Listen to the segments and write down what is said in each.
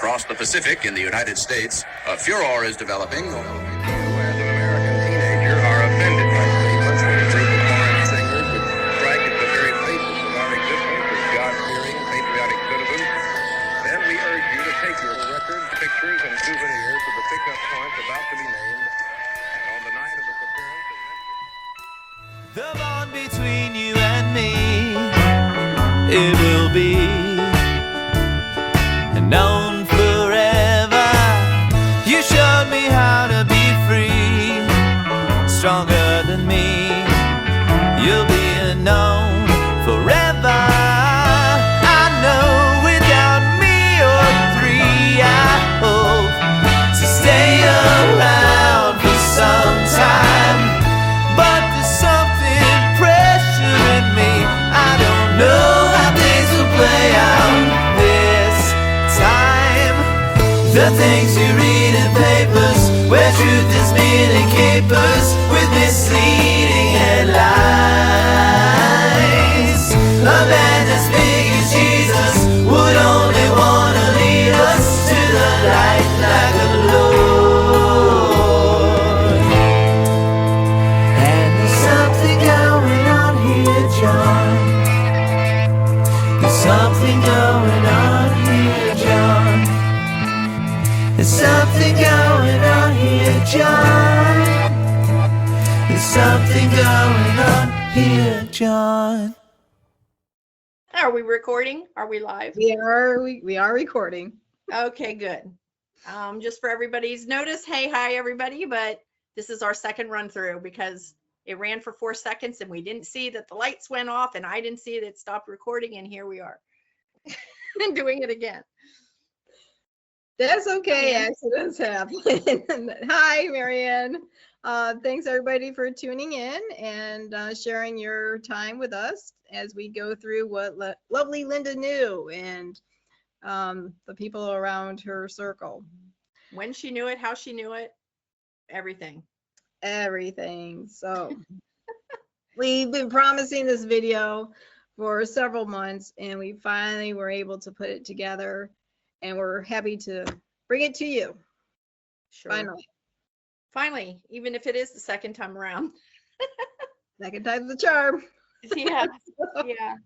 Across the Pacific in the United States, a furor is developing. You, as an American teenager, are offended by statements when a group of foreign singers would strike at the very basis of our existence as God-fearing, patriotic citizens. Then we urge you to take your records, pictures, and souvenirs to the pickup point about to be named. And on the night of its appearance in Memphis, The bond between you and me, it will be known forever. You showed me how to be free, stronger than me. You'll be known forever. I know without me or three, I hope to stay around for some time. But there's something pressuring me. I don't know how things will play out this time. The things you read in papers, where truth is merely capers with misleading headlines. A man as big as Jesus would only want to lead us to the light like a Lord. And there's something going on here, John. There's something going on here, John. There's something going on here, John. There's something going on here, John. Are we recording? Are we live? We are recording. Okay, good. Just for everybody's notice, hey, hi, everybody. But this is our second run through because it ran for 4 seconds and we didn't see that the lights went off and I didn't see that it stopped recording. And here we are and doing it again. That's okay. Accidents happen. Hi, Marianne. Thanks everybody for tuning in and sharing your time with us as we go through what lovely Linda knew and the people around her circle. When she knew it, how she knew it, everything. Everything. So we've been promising this video for several months and we finally were able to put it together and we're happy to bring it to you. Sure. Finally, even if it is the second time around. Second time's the charm. Yeah. Yeah.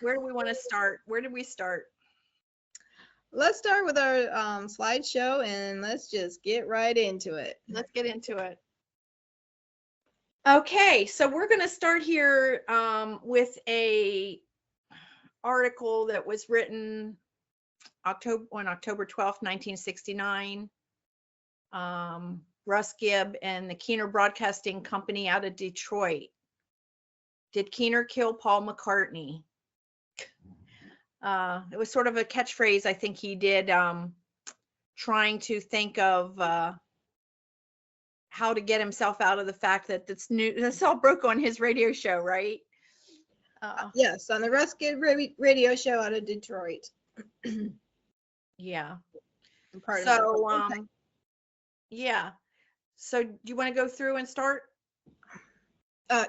Where do we want to start? Where did we start? Let's start with our slideshow and let's just get right into it. Let's get into it. Okay, so we're going to start here with a article that was written on October 12th, 1969. Russ Gibb and the Keener Broadcasting Company out of Detroit. Did Keener kill Paul McCartney? It was sort of a catchphrase I think he did, trying to think of how to get himself out of the fact that this all broke on his radio show, right? Yes, on the Russ Gibb radio show out of Detroit. Yeah. So, yeah. So do you want to go through and start?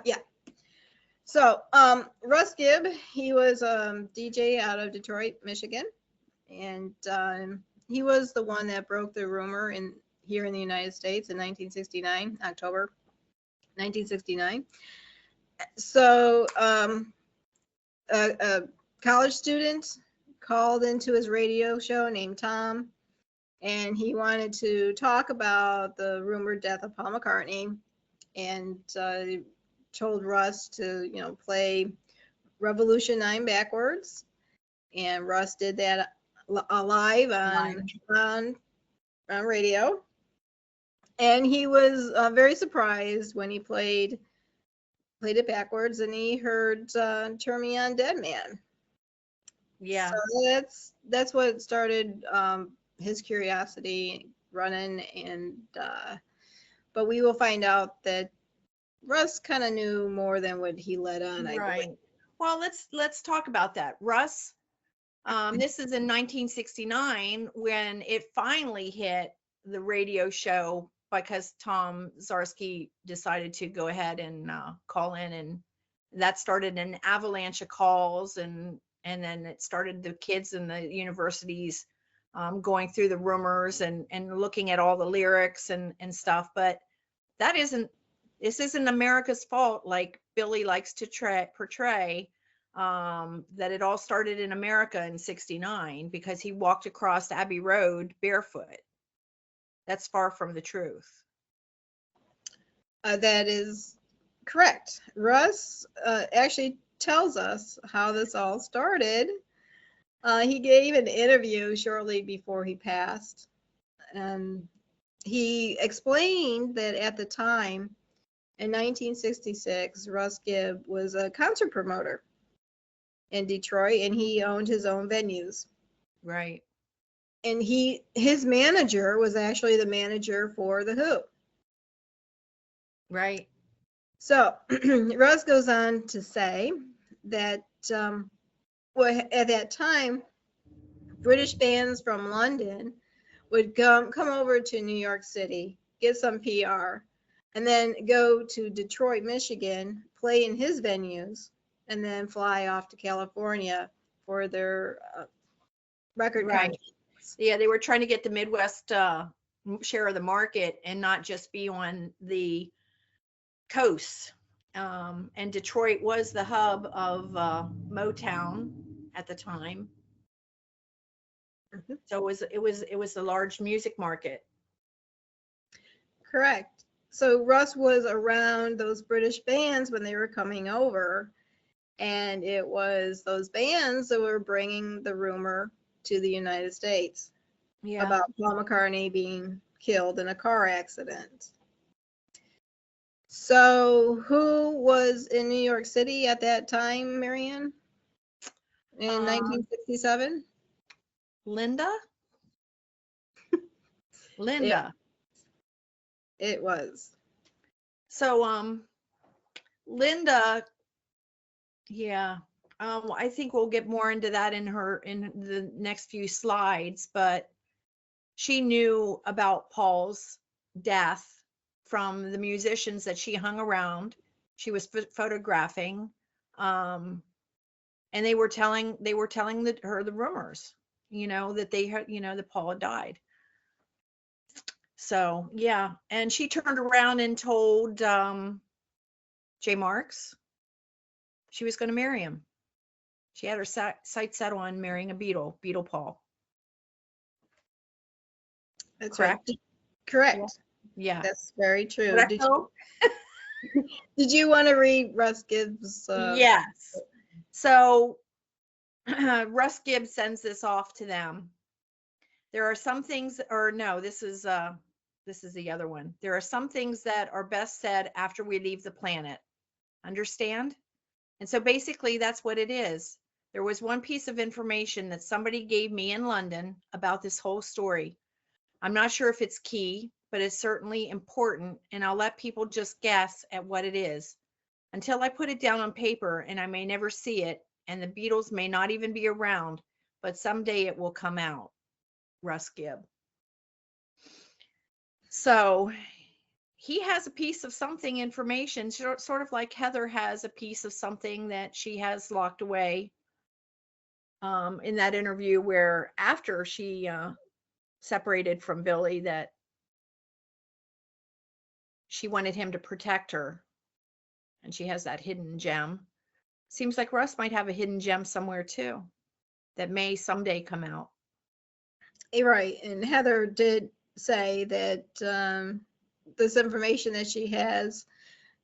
Yeah. So, Russ Gibb, he was a DJ out of Detroit, Michigan, and he was the one that broke the rumor here in the United States in 1969, October 1969. So, a college student called into his radio show named Tom, and he wanted to talk about the rumored death of Paul McCartney, and told Russ to, play Revolution 9 backwards, and Russ did that live on radio, and he was very surprised when he played it backwards, and he heard "Turn Me On, Dead Man." Yeah. So that's what started his curiosity running, and but we will find out that Russ kind of knew more than what he let on. Right. Well, let's talk about that. Russ, this is in 1969 when it finally hit the radio show because Tom Zarsky decided to go ahead and call in, and that started an avalanche of calls and and then it started the kids in the universities going through the rumors and looking at all the lyrics and stuff. But this isn't America's fault, like Billy likes to portray, that it all started in America in '69 because he walked across Abbey Road barefoot. That's far from the truth. That is correct. Russ actually tells us how this all started. He gave an interview shortly before he passed, and he explained that at the time, in 1966, Russ Gibb was a concert promoter in Detroit, and he owned his own venues. Right. And his manager was actually the manager for The Who. Right. So Russ goes on to say that at that time, British bands from London would come over to New York City, get some PR, and then go to Detroit, Michigan, play in his venues, and then fly off to California for their record contracts. Yeah, they were trying to get the Midwest share of the market and not just be on the coast. And Detroit was the hub of Motown at the time. So it was a large music market. Correct. So Russ was around those British bands when they were coming over, and it was those bands that were bringing the rumor to the United States about Paul McCartney being killed in a car accident. So who was in New York City at that time, Marianne? In 1967? Linda? Linda. It was. So Linda, yeah. I think we'll get more into that in the next few slides, but she knew about Paul's death from the musicians that she hung around. She was photographing, and they were telling her the rumors, that they had, that Paul had died. So yeah, and she turned around and told J. Marks she was going to marry him. She had her sights set on marrying a Beatle Paul. That's correct. Right. Correct. Yeah, that's very true. Did you want to read Russ Gibb's? Yes. So Russ Gibb sends this off to them. There are some things, or no, this is the other one. There are some things that are best said after we leave the planet. Understand? And so basically that's what it is. There was one piece of information that somebody gave me in London about this whole story. I'm not sure if it's key, but it's certainly important, and I'll let people just guess at what it is until I put it down on paper, and I may never see it, and the Beatles may not even be around, but someday it will come out. Russ Gibb. So he has a piece of something information, sort of like Heather has a piece of something that she has locked away in that interview where after she separated from Billy, that she wanted him to protect her, and she has that hidden gem. Seems like Russ might have a hidden gem somewhere too that may someday come out. Right, and Heather did say that this information that she has,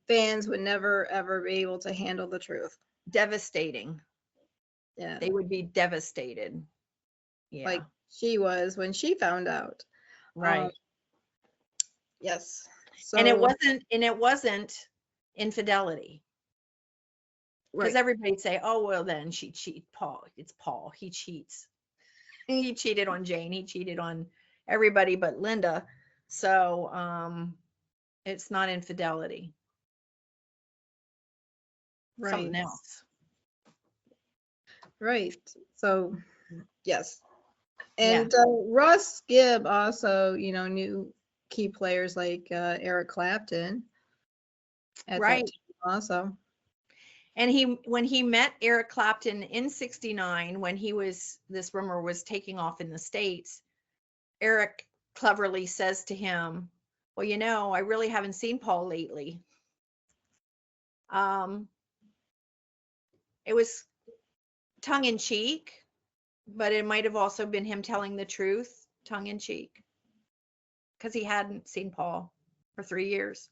fans would never ever be able to handle the truth. Devastating. Yeah, they would be devastated. Yeah, like she was when she found out. Right. Yes. So, and it wasn't infidelity. Because right. everybody'd say, oh, well, then she cheat. Paul, it's Paul. He cheats. He cheated on Jane. He cheated on everybody but Linda. So it's not infidelity. Right. Something else. Right. So, yes. And yeah. Russ Gibb also, knew key players like Eric Clapton. Right. Also. And when he met Eric Clapton in 69, when this rumor was taking off in the States, Eric cleverly says to him, well, I really haven't seen Paul lately. It was tongue in cheek, but it might have also been him telling the truth, tongue in cheek, because he hadn't seen Paul for 3 years.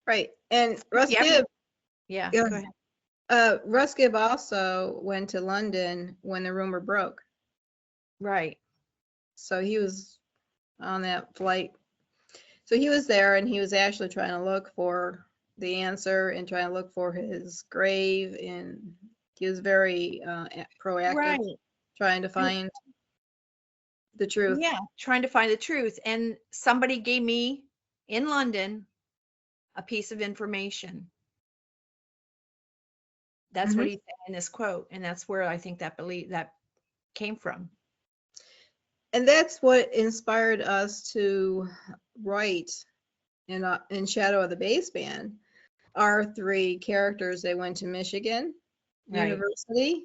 Right. And Russ Yeah. Gibb, Yeah, Yeah. go ahead. Russ Gibb also went to London when the rumor broke. Right. So he was on that flight. So he was there, and he was actually trying to look for the answer and trying to look for his grave. And he was very proactive, Right. trying to find the truth. Yeah, trying to find the truth. And somebody gave me in London a piece of information. That's what he said in this quote, and that's where I think that came from. And that's what inspired us to write in Shadow of the Bass Band. Our 3 characters, they went to Michigan University.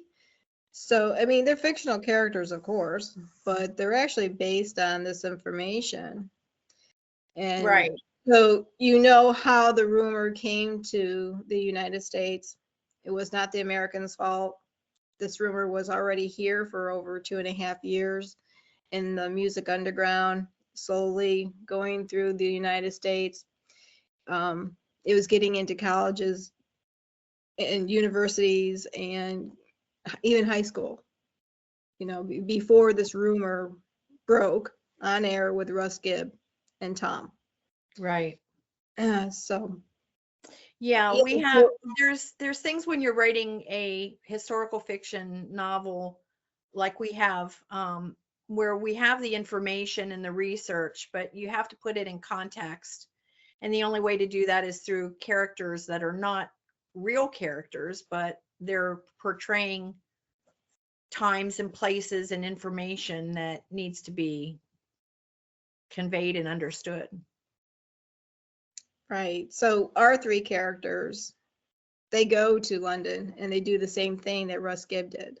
So, I mean, they're fictional characters, of course, but they're actually based on this information. And Right. so, how the rumor came to the United States. It was not the Americans' fault. This rumor was already here for over 2.5 years in the music underground, slowly going through the United States. It was getting into colleges and universities and even high school, before this rumor broke on air with Russ Gibb and Tom. Right. So yeah, we have there's things when you're writing a historical fiction novel like we have, where we have the information and the research, but you have to put it in context. And the only way to do that is through characters that are not real characters, but they're portraying times and places and information that needs to be conveyed and understood. Right. So our 3 characters, they go to London and they do the same thing that Russ Gibb did.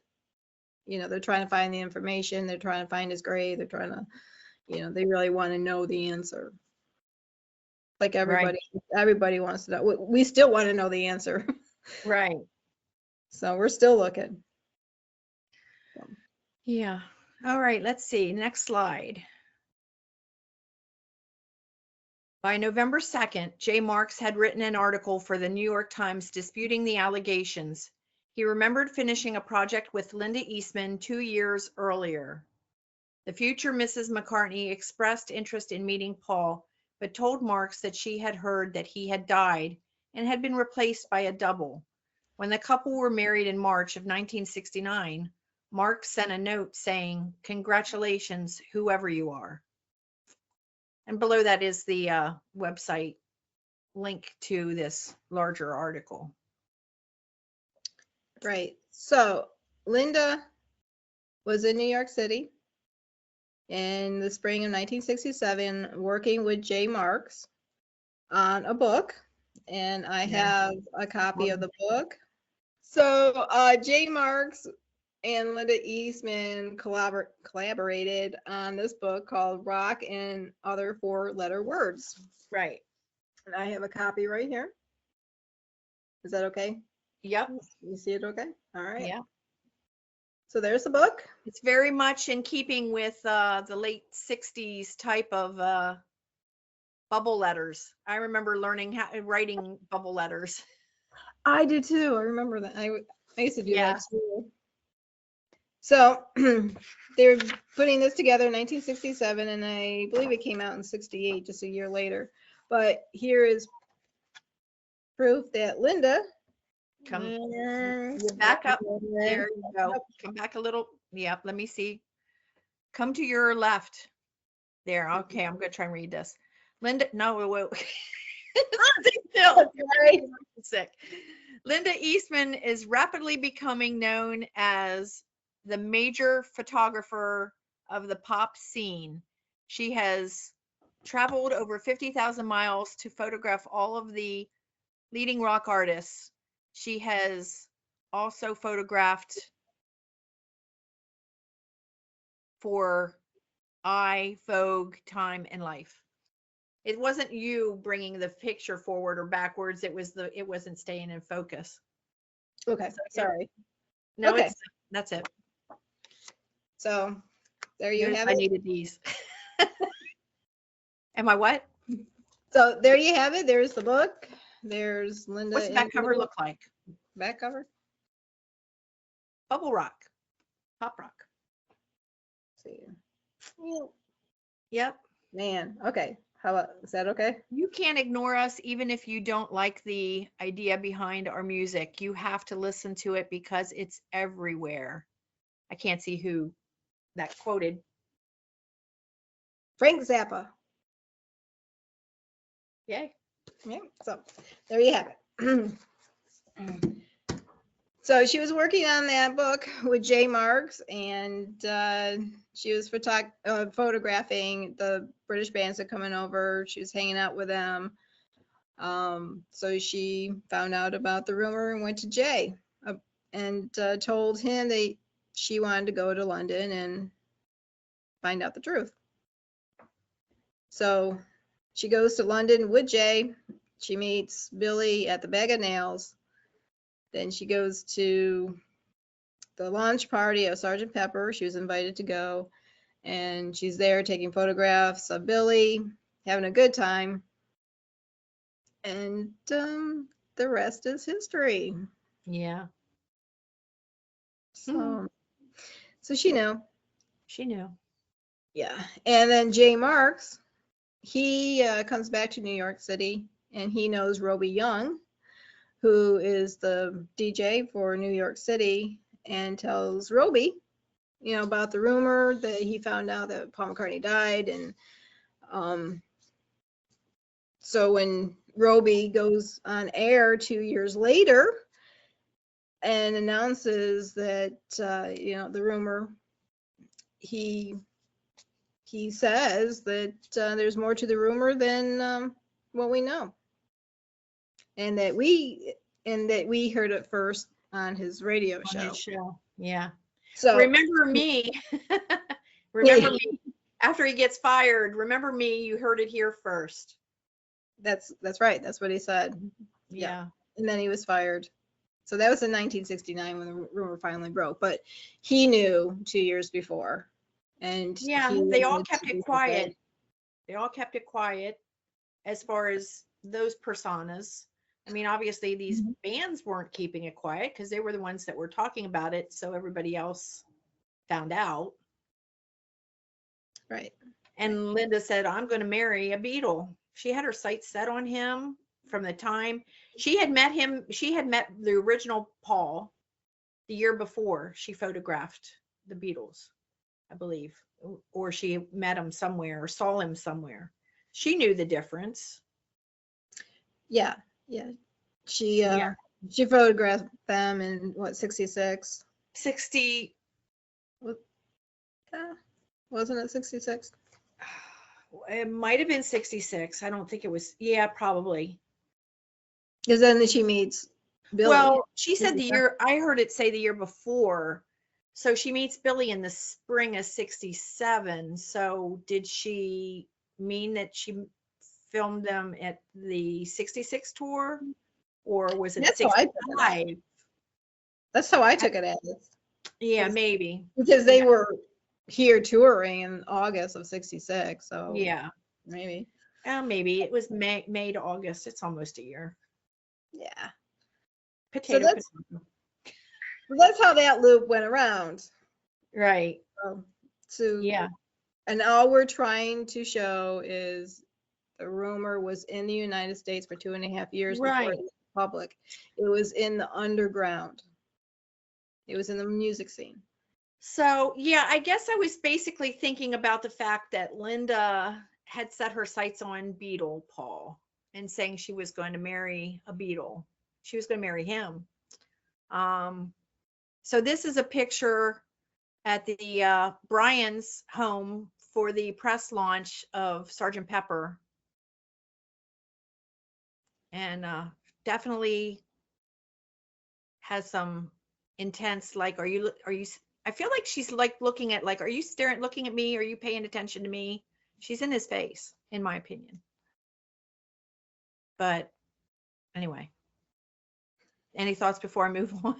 They're trying to find the information. They're trying to find his grave. They're trying to, they really want to know the answer. Like everybody wants to know. We still want to know the answer. Right. So we're still looking. Yeah. All right. Let's see. Next slide. By November 2nd, Jay Marks had written an article for the New York Times disputing the allegations. He remembered finishing a project with Linda Eastman 2 years earlier. The future Mrs. McCartney expressed interest in meeting Paul, but told Marks that she had heard that he had died and had been replaced by a double. When the couple were married in March of 1969, Marks sent a note saying, "Congratulations, whoever you are." And below that is the website link to this larger article. Right. So Linda was in New York City in the spring of 1967, working with Jay Marks on a book. And I have a copy of the book. So Jay Marks and Linda Eastman collaborated on this book called Rock and Other 4-Letter Words. Right. And I have a copy right here. Is that okay? Yep. You see it okay? All right. Yeah. So there's the book. It's very much in keeping with the late 60s type of bubble letters. I remember writing bubble letters. I do too. I remember that. I used to do Yeah. that too. So they're putting this together in 1967, and I believe it came out in 68, just a year later. But here is proof that Linda. You're back up. There you go. Come back a little. Yep. Let me see. Come to your left. There. Okay. I'm going to try and read this. Linda. No, wait. Still. Sick. Linda Eastman is rapidly becoming known as the major photographer of the pop scene. She has traveled over 50,000 miles to photograph all of the leading rock artists. She has also photographed for Vogue, Time, and Life. It wasn't you bringing the picture forward or backwards. It wasn't staying in focus. Okay, sorry. No, Okay. that's it. So there you Notice have I it. needed these. Am I what? So there you have it. There's the book. There's Linda. What's the back cover look like? Back cover? Bubble rock, pop rock. Let's see. Yep. Man, okay. How about, is that okay? You can't ignore us even if you don't like the idea behind our music. You have to listen to it because it's everywhere. I can't see who that quoted. Frank Zappa. Yay. Yeah, so there you have it. So she was working on that book with Jay Marks, and she was photographing the British bands that coming over. She was hanging out with them. So she found out about the rumor and went to Jay and told him that she wanted to go to London and find out the truth. So she goes to London with Jay. She meets Billy at the Bag of Nails. Then she goes to the launch party of Sgt. Pepper. She was invited to go. And she's there taking photographs of Billy, having a good time. And the rest is history. Yeah. So she knew. She knew. Yeah. And then Jay Marks, he comes back to New York City, and he knows Roby Young, who is the DJ for New York City, and tells Roby, about the rumor that he found out that Paul McCartney died. And so when Roby goes on air 2 years later and announces that, the rumor, he says that there's more to the rumor than what we know. And that we heard it first on his radio show. On his show. Yeah. So remember me. Remember me. After he gets fired, remember me, you heard it here first. That's right. That's what he said. Yeah. And then he was fired. So that was in 1969 when the rumor finally broke. But he knew 2 years before. And Yeah, they all kept it quiet. They all kept it quiet as far as those personas. I mean, obviously these bands weren't keeping it quiet because they were the ones that were talking about it, so everybody else found out. Right. And Linda said, I'm going to marry a Beatle. She had her sights set on him from the time she had met him. She had met the original Paul the year before she photographed the Beatles, I believe, or she met him somewhere or saw him somewhere. She knew the difference. Yeah. She photographed them in what, 66? 60. Wasn't it 66? It might have been 66. I don't think it was. Yeah, probably. Because then she meets Billy. Well, she said the year, I heard it say the year before. So she meets Billy in the spring of 67. So did she mean that she filmed them at the 66 tour? Or was it 65? That's how I took it as. Yeah, maybe. Because they were here touring in August of 66. So yeah, maybe. Maybe it was May to August. It's almost a year. Yeah. Potato. That's how that loop went around. Right. Yeah. And all we're trying to show is the rumor was in the United States for 2.5 years before it was public. It was in the underground. It was in the music scene. So, yeah, I guess I was basically thinking about the fact that Linda had set her sights on Beatle Paul and saying she was going to marry a Beatle. She was going to marry him. So this is a picture at the Brian's home for the press launch of Sgt. Pepper. And definitely has some intense, like, are you, I feel like she's like looking at, like, are you looking at me? Are you paying attention to me? She's in his face, in my opinion. But anyway, any thoughts before I move on?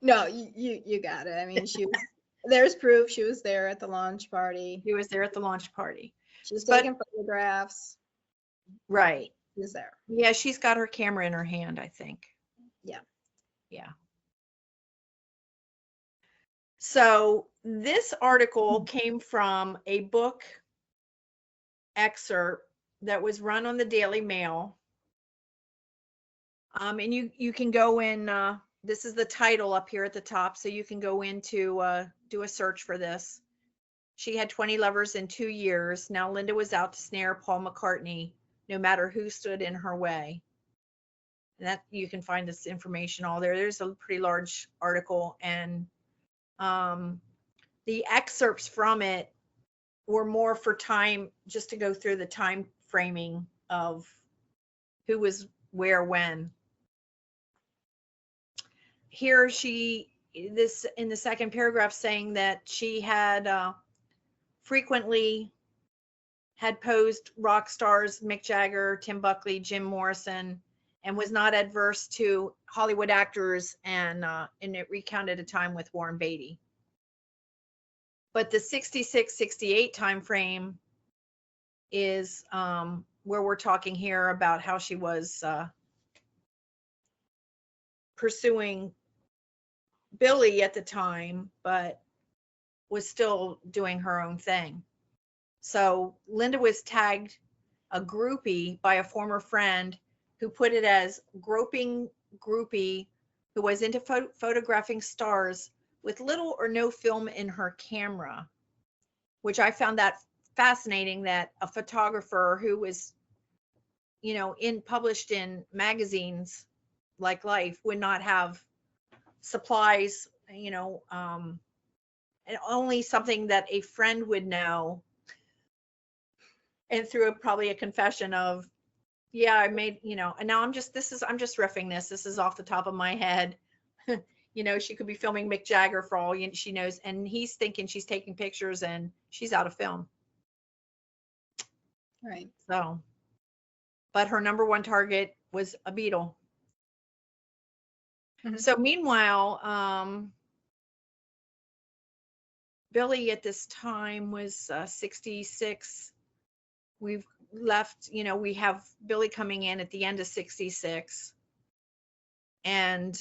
No, you got it. I mean, there's proof she was there at the launch party. He was there at the launch party. She was But- taking photographs. Right. She was there. Yeah, she's got her camera in her hand, I think. Yeah. Yeah. So this article came from a book excerpt that was run on the Daily Mail. And you can go in, this is the title up here at the top, so you can go into do a search for this. She had 20 lovers in 2 years. Now Linda was out to snare Paul McCartney, no matter who stood in her way. And that you can find this information all there. There's a pretty large article, and the excerpts from it were more for time, just to go through the time framing of who was where when. Here this in the second paragraph saying that she had frequently had posed rock stars Mick Jagger, Tim Buckley, Jim Morrison, and was not adverse to Hollywood actors, and it recounted a time with Warren Beatty. But the 66-68 time frame is where we're talking here about how she was pursuing Billy at the time, but was still doing her own thing. So Linda was tagged a groupie by a former friend who put it as groping groupie who was into photographing stars with little or no film in her camera, which I found that fascinating, that a photographer who was, published in magazines like Life would not have supplies, and only something that a friend would know. And through probably a confession of, yeah, I made, and now I'm just riffing this. This is off the top of my head. She could be filming Mick Jagger for all she knows. And he's thinking she's taking pictures and she's out of film. Right. So, but her number one target was a Beatle. Mm-hmm. So meanwhile, Billy at this time was 66. We've left, we have Billy coming in at the end of 66. And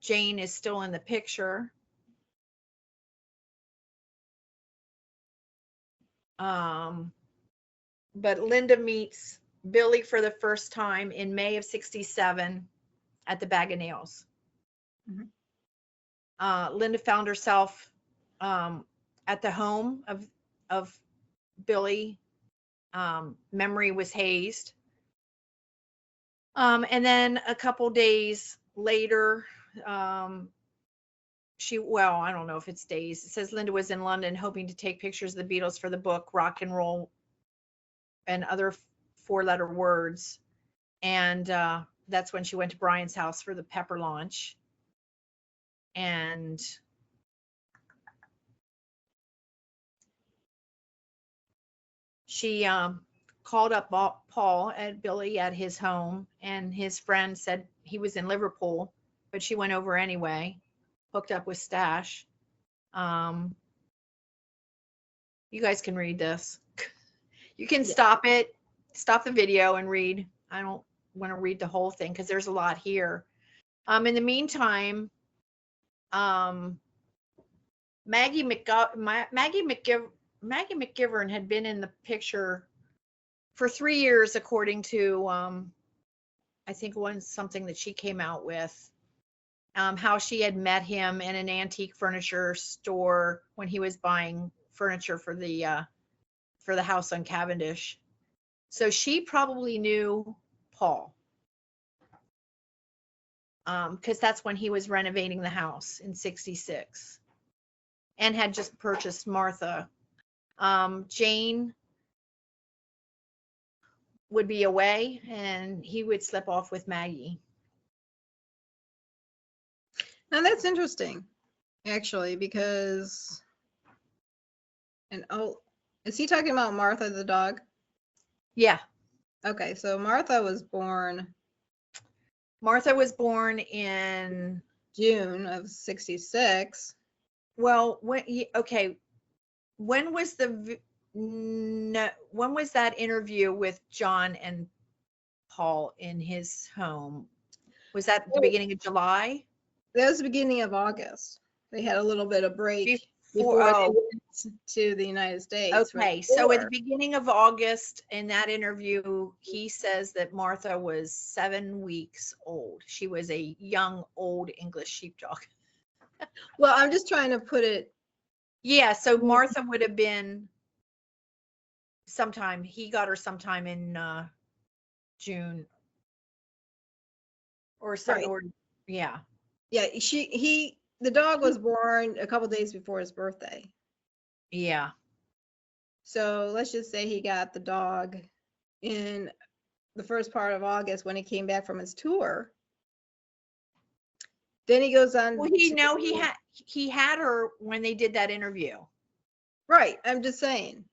Jane is still in the picture. But Linda meets Billy for the first time in May of 67 at the Bag of Nails. Mm-hmm. Linda found herself at the home of Billy. Memory was hazed. And then a couple days later, I don't know if it's days. It says Linda was in London hoping to take pictures of the Beatles for the book Rock and Roll and Other Four-Letter Words. And that's when she went to Brian's house for the Pepper launch. And she called up Paul and Billy at his home, and his friend said he was in Liverpool, but she went over anyway, hooked up with Stash. You guys can read this. You can stop the video and read. I don't want to read the whole thing because there's a lot here. In the meantime, Maggie McGivern had been in the picture for 3 years, according to I think something that she came out with, how she had met him in an antique furniture store when he was buying furniture for the house on Cavendish. So she probably knew Paul, because that's when he was renovating the house in 66 and had just purchased Martha. Jane would be away and he would slip off with Maggie. Now that's interesting, actually, because, and oh, is he talking about Martha the dog? Yeah. Okay, so Martha was born Martha was born in, June of 66. well, okay, when was no, when was that interview with John and Paul in his home? Was that the beginning of July? That was the beginning of August. They had a little bit of break before Oh, they went to the United States. okay. So at the beginning of August, in that interview, he says that Martha was 7 weeks old. She was a young, old English sheepdog. Well, I'm just trying to put it. Yeah, so Martha would have been sometime, he got her sometime in June or something, Right. or yeah. Yeah, the dog was born a couple days before his birthday. Yeah. So let's just say he got the dog in the first part of August when he came back from his tour. Then he goes on. Well, he had her when they did that interview. Right. I'm just saying.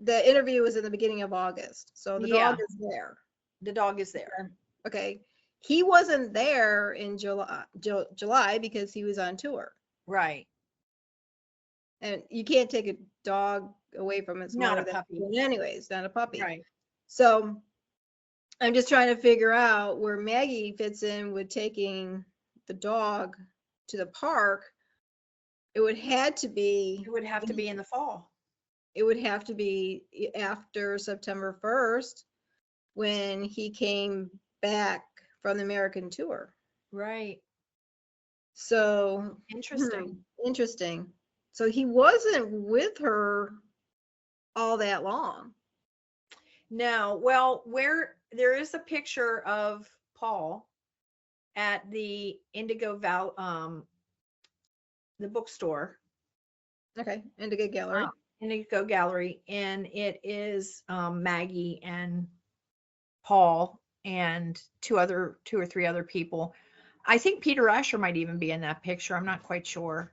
The interview was in the beginning of August. So the dog is there. The dog is there. Okay. He wasn't there in July because he was on tour. Right. And you can't take a dog away from its Not mother. a puppy. Anyways, not a puppy. Right. So I'm just trying to figure out where Maggie fits in with taking the dog to the park. It would have to be in the fall. It would have to be after September 1st when he came back from the American tour. Right. So Interesting. Interesting. So he wasn't with her all that long. No. Well, where there is a picture of Paul at the Indigo the bookstore. Okay, Indigo Gallery. Indigo Gallery, and it is Maggie and Paul and two or three other people. I think Peter Asher might even be in that picture. I'm not quite sure.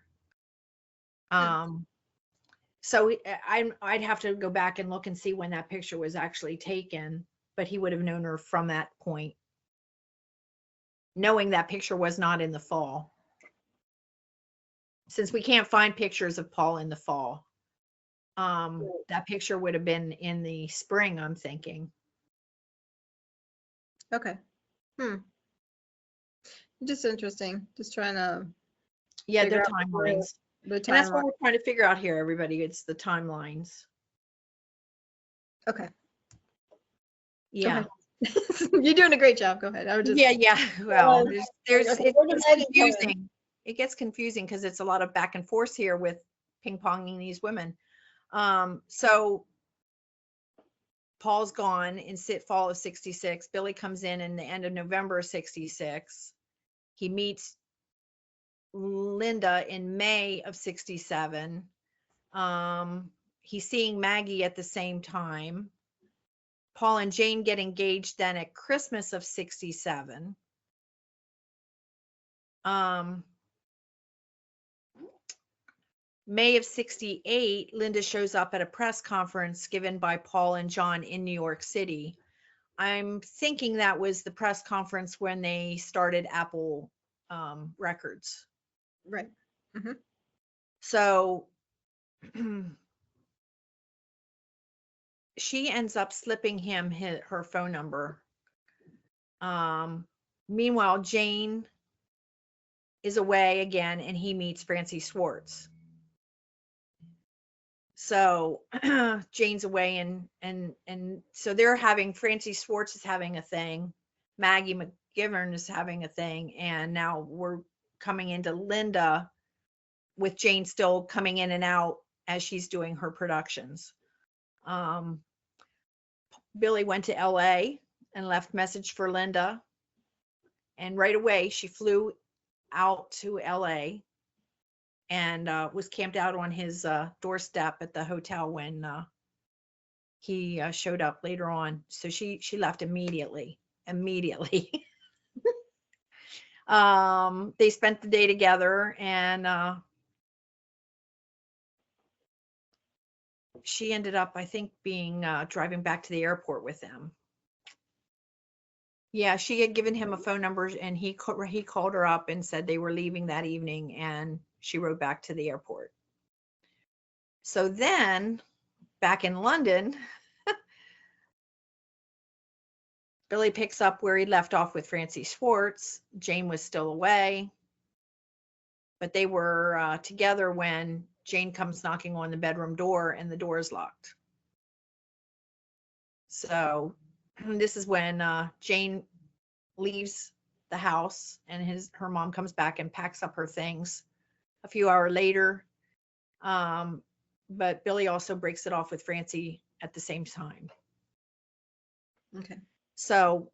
So I'd have to go back and look and see when that picture was actually taken, but he would have known her from that point, knowing that picture was not in the fall. Since we can't find pictures of Paul in the fall, that picture would have been in the spring, I'm thinking. Okay. Just interesting. Just trying to. Yeah, their timelines. And that's what we're trying to figure out here, everybody. It's the timelines. Okay. Yeah. You're doing a great job. Go ahead. I would just. Yeah. Well, it's Maggie confusing. It gets confusing because it's a lot of back and forth here with ping-ponging these women. So Paul's gone in fall of 66. Billy comes in the end of November of 66. He meets Linda in May of 67. He's seeing Maggie at the same time. Paul and Jane get engaged then at Christmas of 67. May of 68, Linda shows up at a press conference given by Paul and John in New York City. I'm thinking that was the press conference when they started Apple Records. Right. Mm-hmm. So she ends up slipping him her phone number. Meanwhile, Jane is away again and he meets Francie Swartz. So Jane's away and so they're having, Francie Swartz is having a thing. Maggie McGivern is having a thing. And now we're coming into Linda with Jane still coming in and out as she's doing her productions. Billy went to LA and left message for Linda. And right away she flew out to LA and was camped out on his doorstep at the hotel when he showed up later on. So she left immediately. They spent the day together, and she ended up, I think, being driving back to the airport with them. Yeah, she had given him a phone number, and he called her up and said they were leaving that evening, and she rode back to the airport. So then, back in London, Billy picks up where he left off with Francie Schwartz. Jane was still away, but they were together when Jane comes knocking on the bedroom door, and the door is locked. So this is when Jane leaves the house, and her mom comes back and packs up her things a few hours later. But Billy also breaks it off with Francie at the same time. Okay. So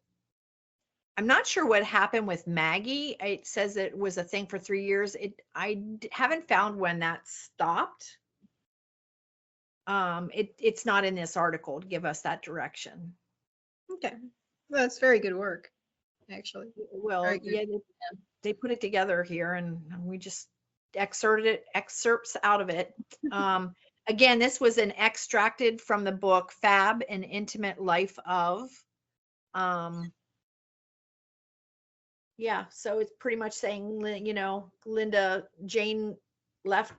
I'm not sure what happened with Maggie. It says it was a thing for 3 years. I haven't found when that stopped. It's not in this article to give us that direction. Okay. Well, that's very good work, actually. Well, Very good. yeah, they put it together here, and we just excerpts out of it. Again, this was an extracted from the book Fab, An Intimate Life of. Yeah, so it's pretty much saying, Jane left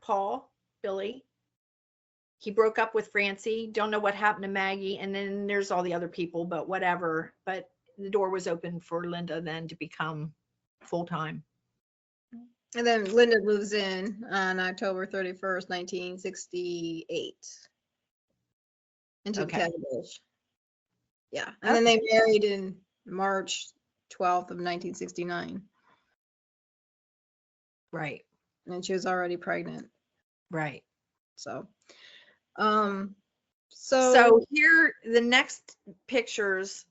Billy. He broke up with Francie. Don't know what happened to Maggie. And then there's all the other people, but whatever. But the door was open for Linda then to become full-time. And then Linda moves in on October 31st, 1968 into Okay. Cavendish. Yeah. And then they married in March 12th of 1969. Right. And she was already pregnant. Right. So here, the next pictures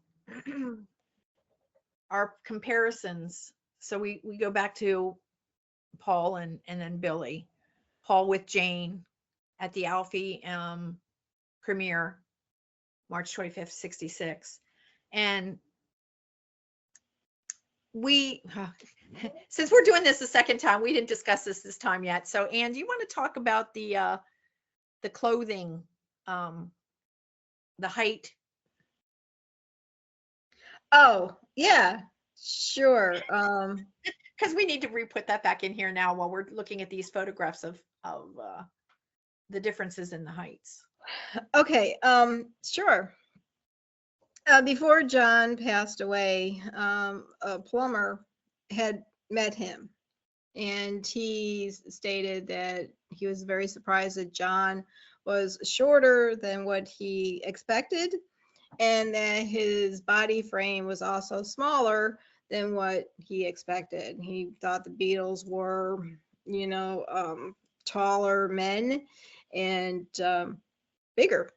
are comparisons. So we go back to Paul and then Billy. Paul with Jane at the Alfie premiere, March 25th, 66. And since we're doing this the second time, we didn't discuss this time yet. So Ann, do you want to talk about the clothing, the height? Oh, yeah, sure. Because we need to re-put that back in here now while we're looking at these photographs of the differences in the heights. Okay, sure. Before John passed away, a plumber had met him, and he stated that he was very surprised that John was shorter than what he expected, and that his body frame was also smaller than what he expected. He thought the Beatles were, taller men and bigger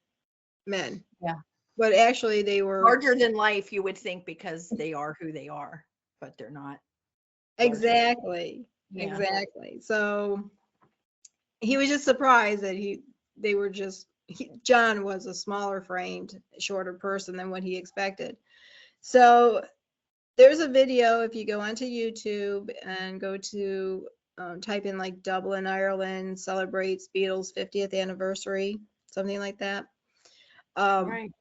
men. Yeah. But actually they were Larger than life, you would think, because they are who they are, but they're not. Exactly. Yeah. Exactly. So he was just surprised that John was a smaller framed, shorter person than what he expected. So there's a video, if you go onto YouTube and go to type in like Dublin, Ireland celebrates Beatles 50th anniversary, something like that. Right.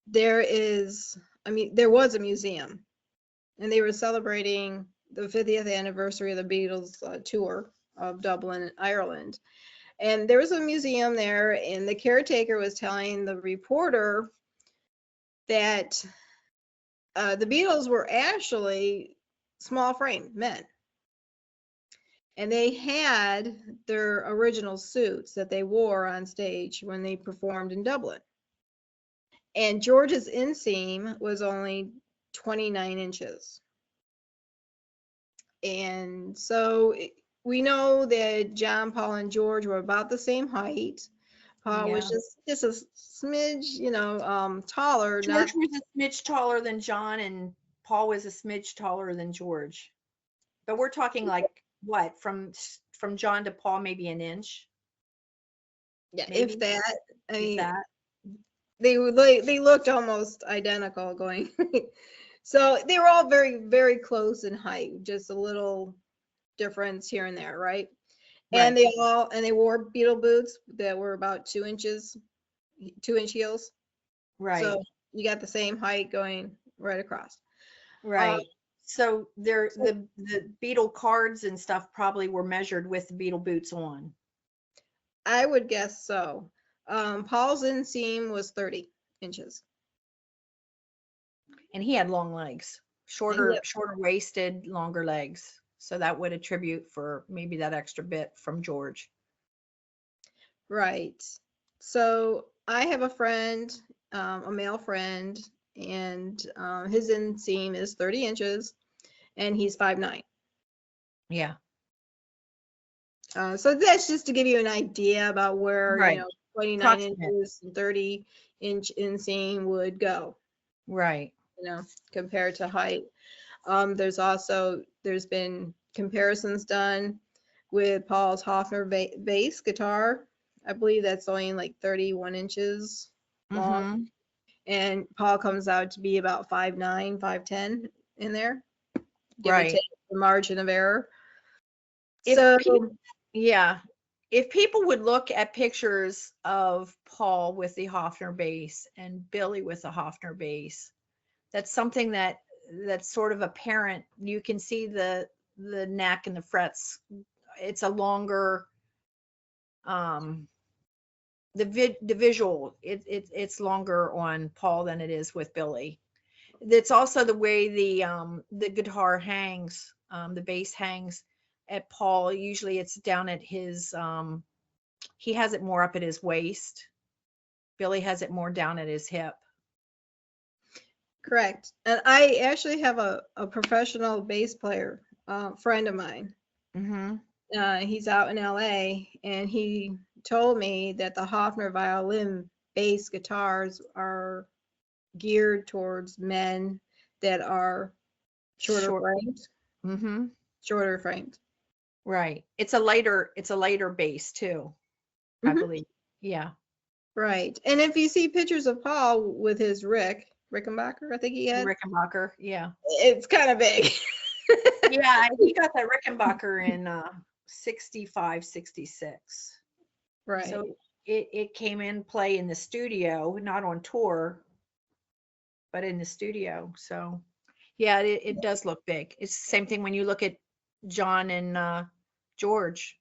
There was a museum, and they were celebrating the 50th anniversary of the Beatles tour of Dublin, Ireland. And there was a museum there, and the caretaker was telling the reporter that the Beatles were actually small frame men. And they had their original suits that they wore on stage when they performed in Dublin. And George's inseam was only 29 inches. And so we know that John, Paul, and George were about the same height. Paul was just a smidge, taller. George was a smidge taller than John, and Paul was a smidge taller than George. But we're talking like what, from John to Paul, maybe an inch? Yeah, maybe? if that. I mean, they looked almost identical going. So they were all very, very close in height, just a little difference here and there, right? And they wore beetle boots that were about 2 inch heels. Right. So you got the same height going right across. Right. So the beetle cards and stuff probably were measured with the beetle boots on. I would guess so. Paul's inseam was 30 inches. And he had long legs, shorter waisted, longer legs. So that would attribute for maybe that extra bit from George. Right. So I have a friend, a male friend, and his inseam is 30 inches, and he's 5'9". Yeah. So that's just to give you an idea about where, Right. 29 Approximate. inches and 30-inch inseam would go, Right. compared to height. There's been comparisons done with Paul's Hofner bass guitar. I believe that's only like 31 inches long. Mhm. And Paul comes out to be about 5'9", 5'10" in there. Give or Right. take the margin of error. If So if people would look at pictures of Paul with the Hofner bass and Billy with the Hofner bass, that's something that's sort of apparent. You can see the neck and the frets. It's a longer the visual. It's longer on Paul than it is with Billy. It's also the way the guitar hangs, the bass hangs at Paul. Usually it's down at his he has it more up at his waist. Billy has it more down at his hip. correct. And I actually have a professional bass player, friend of mine. Mm-hmm. He's out in LA, and he told me that the Hofner violin bass guitars are geared towards men that are shorter framed. Mm-hmm. Shorter framed. Right. It's a lighter bass too, I Mhm. believe. Yeah. Right. And if you see pictures of Paul with his Rickenbacker, I think he had, Rickenbacker. Yeah. it's kind of big. Yeah. He got that Rickenbacker in 65, 66. Right. So it came in play in the studio, not on tour, but in the studio. So yeah, it does look big. It's the same thing when you look at John and George.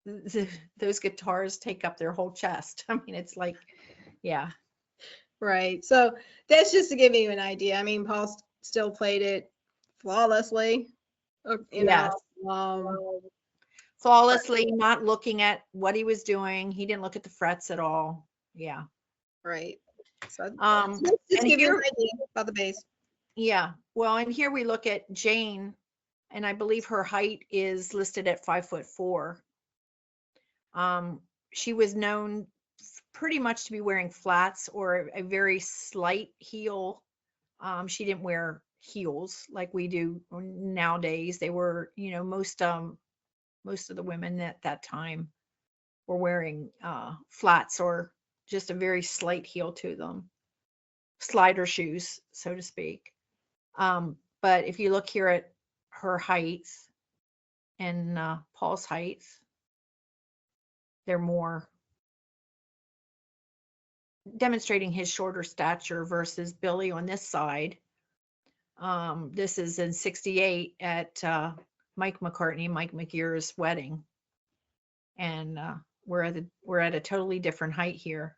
Those guitars take up their whole chest. I mean, it's like, yeah. Right. So that's just to give you an idea. I mean, Paul still played it flawlessly. Yes. Um, Flawlessly, not looking at what he was doing. He didn't look at the frets at all. Yeah. right. So Um, just and give you here, an idea about the bass. yeah. Well, and here we look at Jane, and I believe her height is listed at 5'4". She was known pretty much to be wearing flats or a very slight heel. She didn't wear heels like we do nowadays. They were, most of the women at that time were wearing flats or just a very slight heel to them, slider shoes, so to speak. But if you look here at her height and Paul's height, they're more demonstrating his shorter stature versus Billy on this side. This is in 68 at Mike McGear's wedding. And we're at a totally different height here.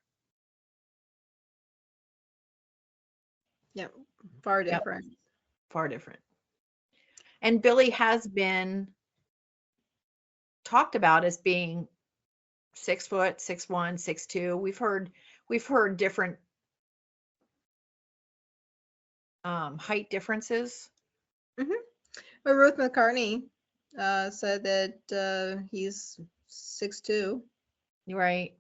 Yep. Far Yep. different. Far different. And Billy has been talked about as being 6 foot, 6'1", 6'2". We've heard different height differences. But Ruth McCartney said that he's 6'2". Right.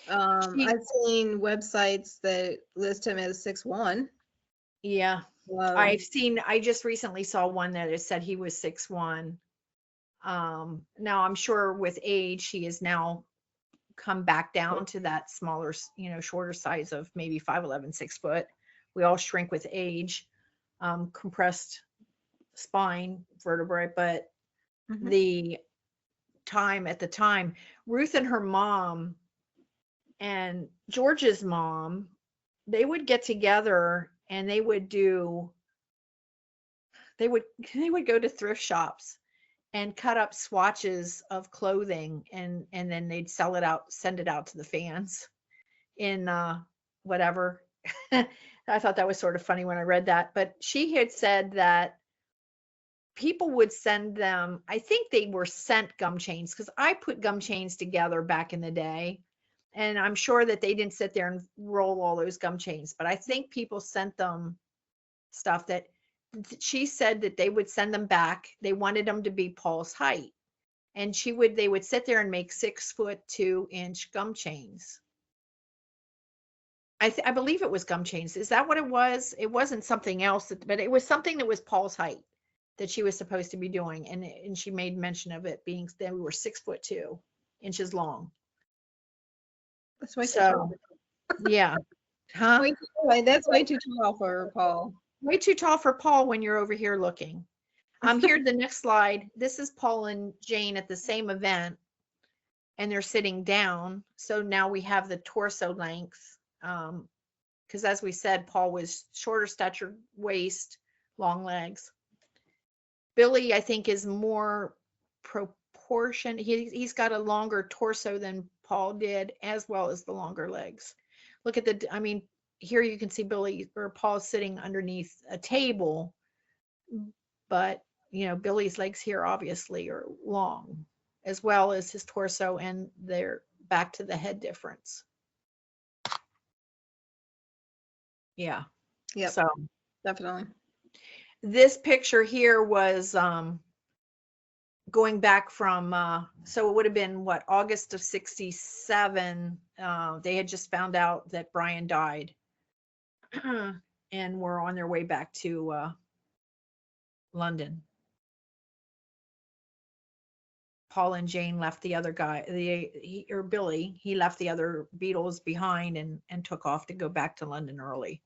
I've seen websites that list him as 6'1". Yeah. I just recently saw one that it said he was 6'1". Now I'm sure with age he has now come back down to that smaller, shorter size of maybe 5'11", 6 foot. We all shrink with age, compressed spine vertebrae, but the at the time, Ruth and her mom and George's mom, they would get together and they would go to thrift shops and cut up swatches of clothing and then they'd send it out to the fans in whatever. I thought that was sort of funny when I read that, but she had said that people would send them, I think they were sent gum chains, because I put gum chains together back in the day, and I'm sure that they didn't sit there and roll all those gum chains, but I think people sent them stuff that she said that they would send them back. They wanted them to be Paul's height, and they would sit there and make 6'2" gum chains. I believe it was gum chains. Is that what it was? It wasn't something else, but it was something that was Paul's height that she was supposed to be doing, and she made mention of it being that we were 6'2" long. That's way too So, tall. yeah, huh? That's way too tall for Paul. Way too tall for Paul when you're over here looking. Here, the next slide. This is Paul and Jane at the same event, and they're sitting down. So now we have the torso length, because as we said, Paul was shorter stature, waist, long legs. Billy, I think, is more proportion. He's got a longer torso than Paul did, as well as the longer legs. Look at here you can see Paul sitting underneath a table, but Billy's legs here obviously are long, as well as his torso, and they're back to the head difference. Yeah. Yeah. So Definitely. this picture here was going back from so it would have been August of 67. They had just found out that Brian died and were on their way back to London. Paul and Jane left the other guy, Billy, he left the other Beatles behind and took off to go back to London early.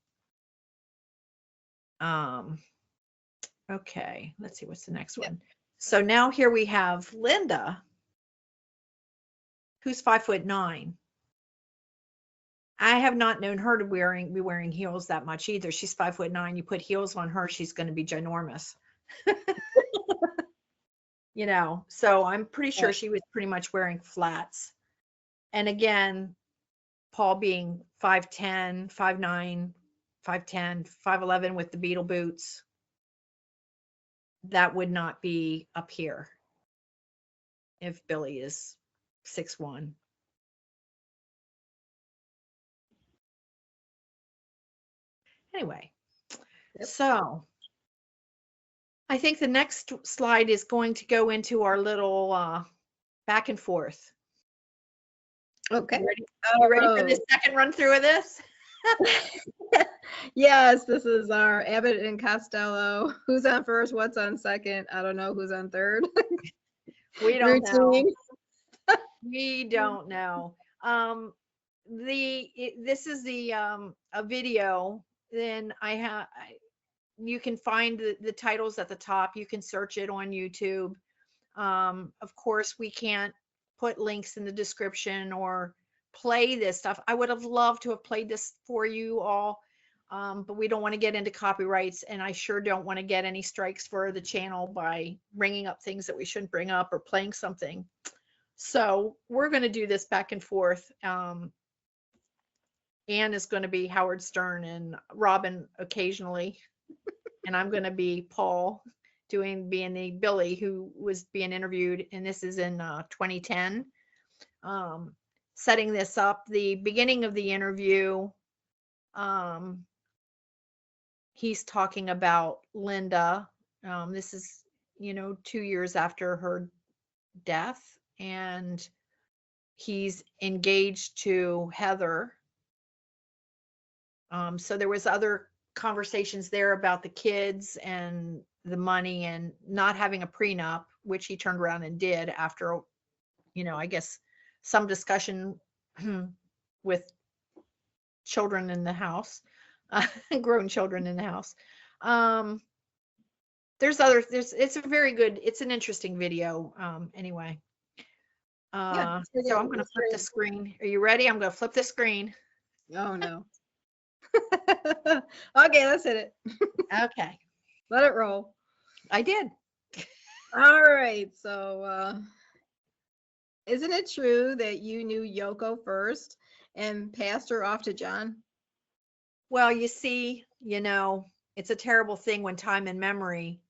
Okay, let's see what's the next one. So now here we have Linda, who's 5'9". I have not known her to be wearing heels that much either. She's 5'9". You put heels on her, she's going to be ginormous. So I'm pretty sure she was pretty much wearing flats. And again, Paul being 5'10", 5'9", 5'10", 5'11" with the Beatle boots. That would not be up here if Billy is 6'1". Anyway, so I think the next slide is going to go into our little back and forth. Okay. You ready for the second run through of this? Yes, this is our Abbott and Costello. Who's on first? What's on second? I don't know who's on third. We don't know. We don't know. This is the a video. Then you can find the titles at the top. You can search it on YouTube. Of course, we can't put links in the description or play this stuff. I would have loved to have played this for you all, but we don't want to get into copyrights, and I sure don't want to get any strikes for the channel by bringing up things that we shouldn't bring up or playing something. So we're going to do this back and forth. Anne is going to be Howard Stern and Robin occasionally, and I'm going to be Paul, being the Billy who was being interviewed, and this is in 2010. Setting this up, the beginning of the interview, he's talking about Linda. This is 2 years after her death, and he's engaged to Heather. So there was other conversations there about the kids and the money and not having a prenup, which he turned around and did after, I guess some discussion with children in the house, grown children in the house. It's an interesting video. Anyway. Yeah. So I'm going to flip the screen. Are you ready? I'm going to flip the screen. Oh no. Okay, let's hit it. Okay. Let it roll. I did. All right. So, isn't it true that you knew Yoko first and passed her off to John? Well, you see, it's a terrible thing when time and memory.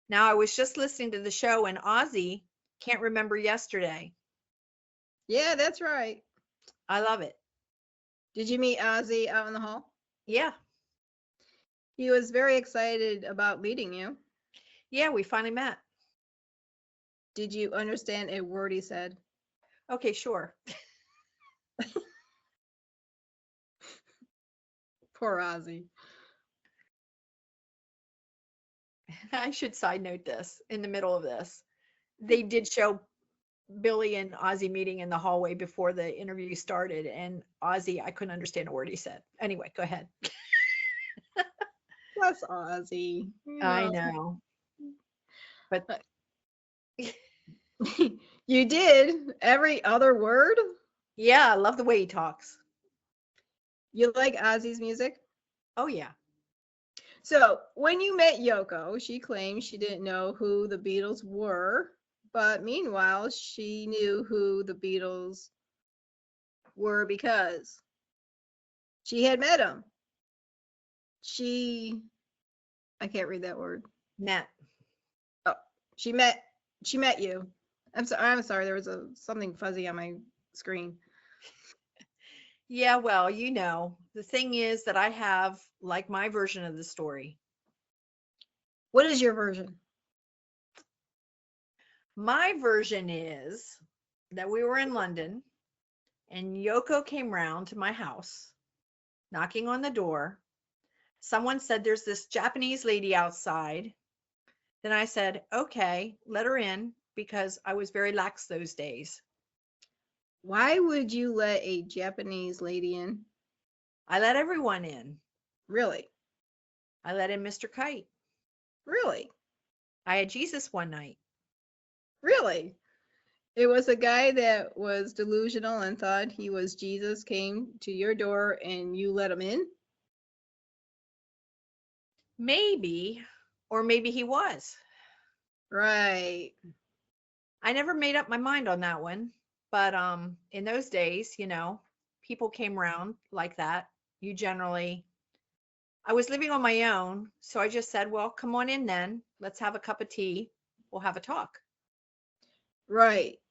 Now, I was just listening to the show and Ozzy can't remember yesterday. Yeah, that's right. I love it. Did you meet Ozzy out in the hall? Yeah. He was very excited about meeting you. Yeah, we finally met. Did you understand a word he said? Okay, sure. Poor Ozzy. I should side note this in the middle of this. They did show Billy and Ozzy meeting in the hallway before the interview started, and Ozzy, I couldn't understand a word he said. Anyway, go ahead. Bless Ozzy. I know. But you did every other word? yeah, I love the way he talks. You like Ozzy's music? Oh, yeah. So when you met Yoko, she claimed she didn't know who the Beatles were, but meanwhile, she knew who the Beatles were because she had met them. I can't read that word. Met. Oh, she met you. I'm sorry, there was something fuzzy on my screen. Yeah, well, the thing is that I have like my version of the story. What is your version? My version is that we were in London and Yoko came round to my house, knocking on the door. Someone said, "There's this Japanese lady outside." Then I said, "Okay, let her in," because I was very lax those days. Why would you let a Japanese lady in? I let everyone in. Really? I let in Mr. Kite. Really? I had Jesus one night. Really? It was a guy that was delusional and thought he was Jesus came to your door and you let him in? Maybe, or maybe he was. Right. I never made up my mind on that one. But in those days, people came around like that. I was living on my own, so I just said, "Well, come on in then. Let's have a cup of tea. We'll have a talk." Right.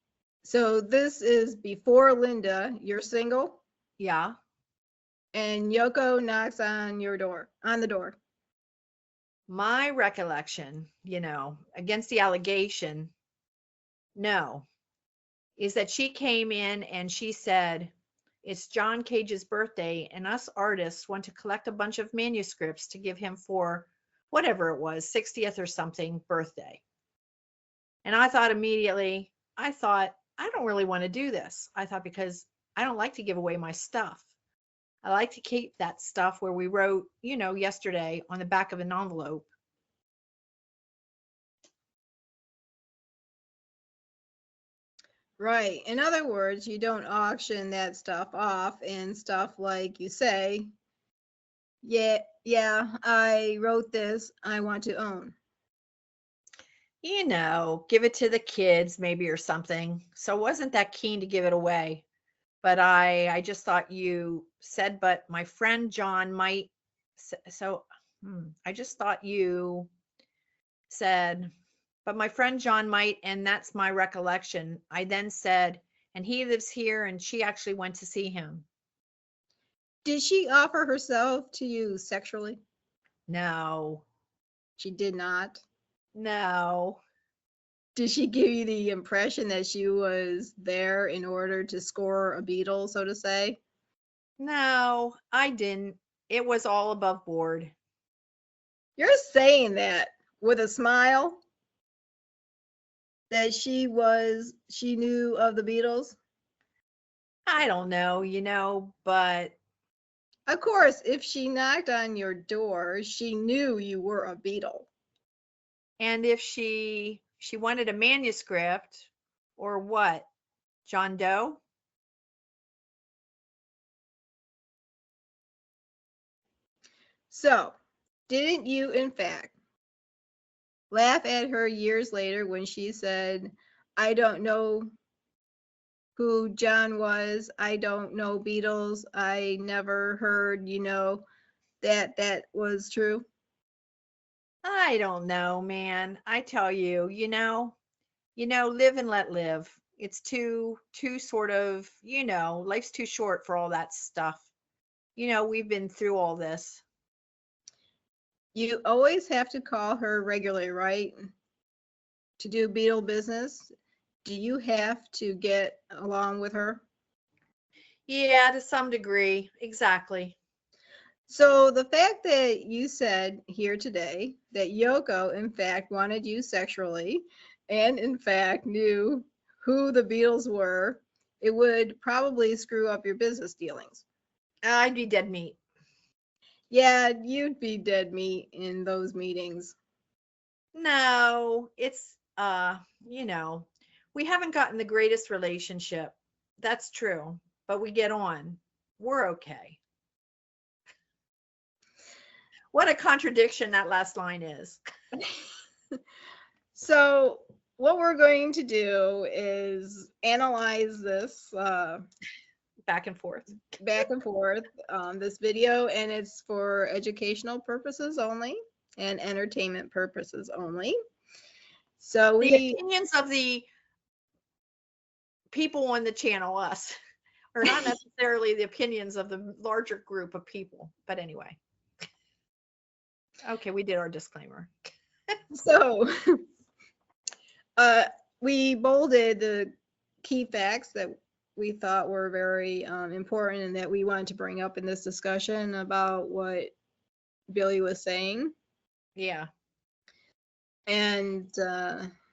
So this is before Linda, you're single, Yeah. and Yoko knocks on the door. My recollection, against the allegation, no, is that she came in and she said, "It's John Cage's birthday, and us artists want to collect a bunch of manuscripts to give him for whatever it was, 60th or something birthday." And I thought immediately, I don't really want to do this. I thought, because I don't like to give away my stuff. I like to keep that stuff where we wrote, yesterday on the back of an envelope. Right. In other words, you don't auction that stuff off and stuff like you say, yeah, I wrote this, I want to own. Give it to the kids maybe or something. So I wasn't that keen to give it away. But I just thought you said, "But my friend John might." So I just thought you said, "But my friend John might," and that's my recollection. I then said, "And he lives here," and she actually went to see him. Did she offer herself to you sexually? No. She did not. No. Did she give you the impression that she was there in order to score a Beatle, so to say? No, I didn't. It was all above board. You're saying that with a smile? That she knew of the Beatles? I don't know, but Of course, if she knocked on your door, she knew you were a Beatle. and if she wanted a manuscript or what? John Doe? So, didn't you, in fact, laugh at her years later when she said, I don't know who John was, I don't know Beatles, I never heard, that was true? I don't know, man. I tell you, live and let live. It's too sort of, life's too short for all that stuff. We've been through all this. You always have to call her regularly, right? To do Beatle business. Do you have to get along with her? Yeah, to some degree. Exactly. So the fact that you said here today that Yoko, in fact, wanted you sexually and, in fact, knew who the Beatles were, it would probably screw up your business dealings. I'd be dead meat. Yeah, you'd be dead meat in those meetings. No, it's, we haven't gotten the greatest relationship. That's true. But we get on. We're okay. What a contradiction that last line is. So what we're going to do is analyze this Back and forth. this video, and it's for educational purposes only and entertainment purposes only. So The opinions of the people on the channel, us, are not necessarily the opinions of the larger group of people. But anyway. Okay, we did our disclaimer. So we bolded the key facts that we thought were very important and that we wanted to bring up in this discussion about what Billy was saying. Yeah. And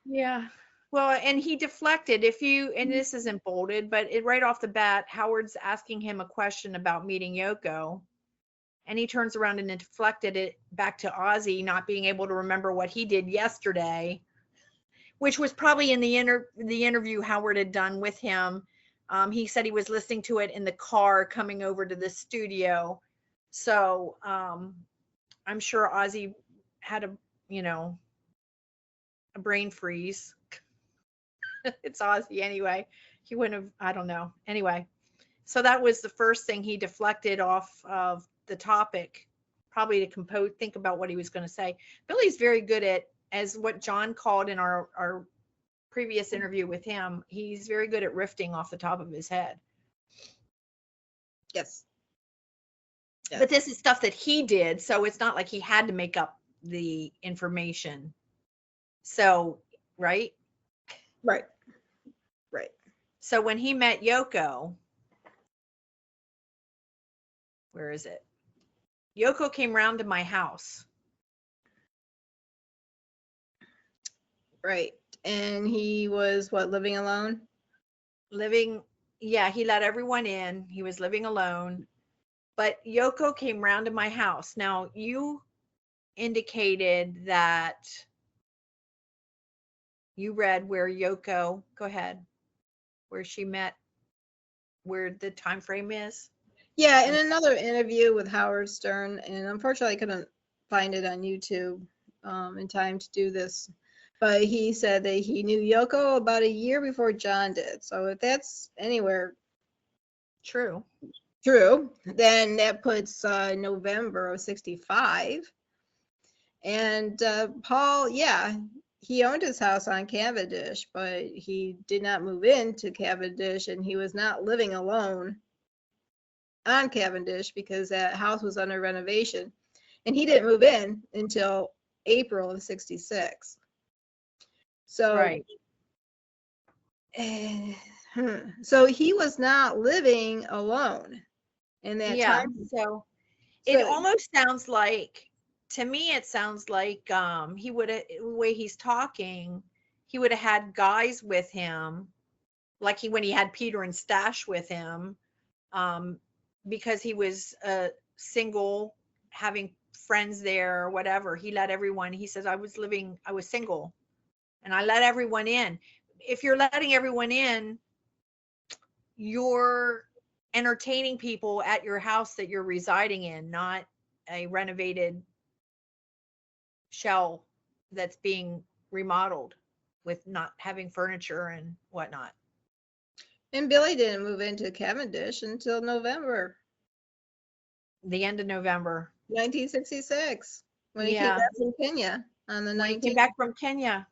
yeah. Well, and he deflected. And this isn't bolded, but right off the bat, Howard's asking him a question about meeting Yoko. And he turns around and deflected it back to Ozzy not being able to remember what he did yesterday, which was probably in the interview Howard had done with him. He said he was listening to it in the car coming over to the studio. So I'm sure Ozzy had a brain freeze. It's Ozzy anyway. He wouldn't have, I don't know. Anyway, so that was the first thing he deflected off of the topic, probably to think about what he was going to say. Billy's very good at, as what John called in our previous interview with him, he's very good at riffing off the top of his head. yes. But this is stuff that he did, so it's not like he had to make up the information. So, right? Right. So when he met Yoko, where is it? Yoko came round to my house. Right. And he was living alone? Yeah, he let everyone in. He was living alone. But Yoko came round to my house. Now, you indicated that you read where Yoko, go ahead, where she met, where the time frame is. Yeah, in another interview with Howard Stern, and unfortunately I couldn't find it on YouTube in time to do this, but he said that he knew Yoko about a year before John did. So if that's anywhere True, then that puts November of 65. And Paul, yeah, he owned his house on Cavendish, but he did not move into Cavendish, and he was not living alone on Cavendish because that house was under renovation, and he didn't move in until April of 66. So right. So he was not living alone in that time. So it almost sounds like, to me, it sounds like he would have, the way he's talking, he would have had guys with him like when he had Peter and Stash with him, because he was single, having friends there or whatever. He let everyone, he says, I was single and I let everyone in. If you're letting everyone in, you're entertaining people at your house that you're residing in, not a renovated shell that's being remodeled with not having furniture and whatnot. And Billy didn't move into Cavendish until November The end of November. 1966, when he came Yeah. back from Kenya on the When he 19th. came back from Kenya,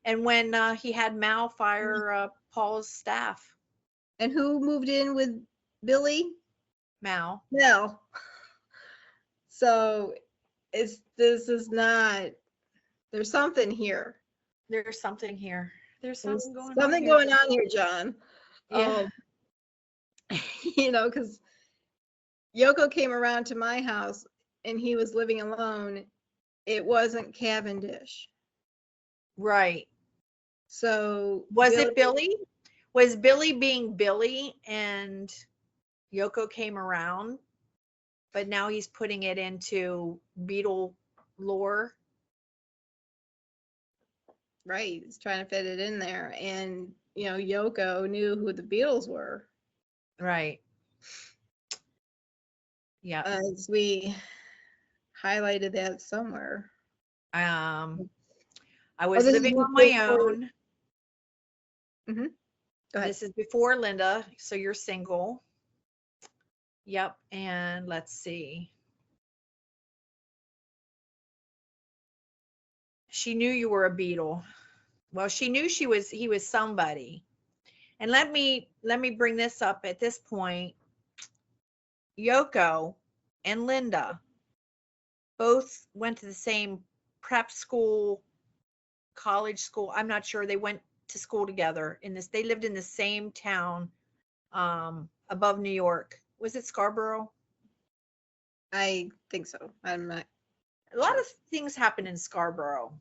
and when he had Mal fire Paul's staff. And who moved in with Billy? Mal. No. So this is not, there's something here. There's something here. There's There's something going something on. going on here, John. Yeah. You know, because Yoko came around to my house and he was living alone. It wasn't Cavendish. Right. So Was it Billy? Was Billy being Billy and Yoko came around, but now he's putting it into Beatle lore? Right, he's trying to fit it in there. And, you know, Yoko knew who the Beatles were. Right. Yeah. As we highlighted that somewhere. I was this is living on my before- own. Go ahead. This is before Linda, so you're single. Yep, and let's see. She knew you were a Beatle. Well, she knew he was somebody. And let me bring this up at this point. Yoko and Linda both went to the same prep school, college school. I'm not sure. They went to school together they lived in the same town above New York. Was it Scarborough? I think so. I'm not. A lot of things happen in Scarborough.